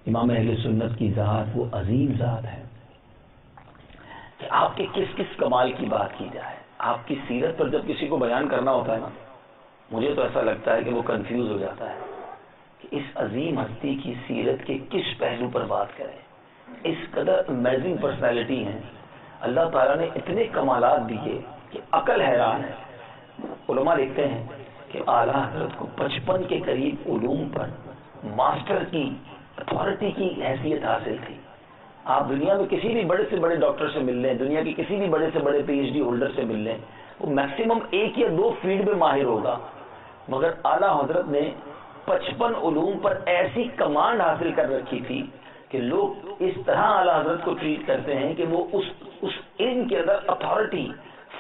امام اہل سنت کی ذات وہ عظیم ذات ہے کہ آپ کے کس کس کمال کی بات کی جائے. آپ کی سیرت پر جب کسی کو بیان کرنا ہوتا ہے نا، مجھے تو ایسا لگتا ہے کہ وہ کنفیوز ہو جاتا ہے کہ اس عظیم ہستی کی سیرت کے کس پہلو پر بات کریں. اس قدر امیزنگ پرسنالٹی ہیں، اللہ تعالیٰ نے اتنے کمالات دیے کہ عقل حیران ہے. علماء لکھتے ہیں کہ اعلیٰ حضرت کو 55 کے قریب علوم پر ماسٹر کی اتھارٹی کی حیثیت حاصل تھی. آپ دنیا میں کسی بھی بڑے سے بڑے ڈاکٹر سے مل لیں، دنیا کے کسی بھی بڑے سے بڑے پی ایچ ڈی ہولڈر سے مل لیں، وہ میکسیمم 1 یا 2 فیلڈ میں ماہر ہوگا، مگر اعلیٰ حضرت نے 55 علوم پر ایسی کمانڈ حاصل کر رکھی تھی کہ لوگ اس طرح اعلیٰ حضرت کو ٹریٹ کرتے ہیں کہ وہ اس علم کے اندر اتھارٹی،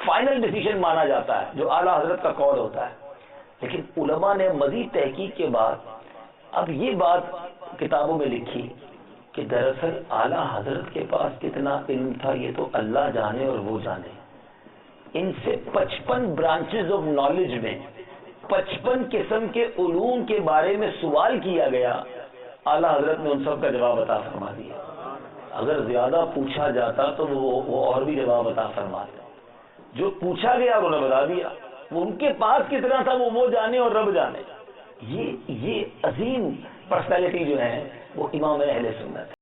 فائنل ڈیسیژن مانا جاتا ہے جو اعلیٰ حضرت کا قول ہوتا ہے. لیکن علماء نے مزید تحقیق کے بعد اب یہ بات کتابوں میں لکھی کہ دراصل اعلیٰ حضرت کے پاس کتنا علم تھا یہ تو اللہ جانے اور وہ جانے. ان سے 55 برانچز آف نالج میں 55 قسم کے علوم کے بارے میں سوال کیا گیا، اعلیٰ حضرت نے ان سب کا جواب عطا فرما دیا. اگر زیادہ پوچھا جاتا تو وہ اور بھی جواب عطا فرماتے. جو پوچھا گیا انہوں نے بتا دیا. وہ ان کے پاس کتنا تھا وہ جانے اور رب جانے. یہ عظیم پرسنالٹی جو ہے وہ امام اہل سنت ہے.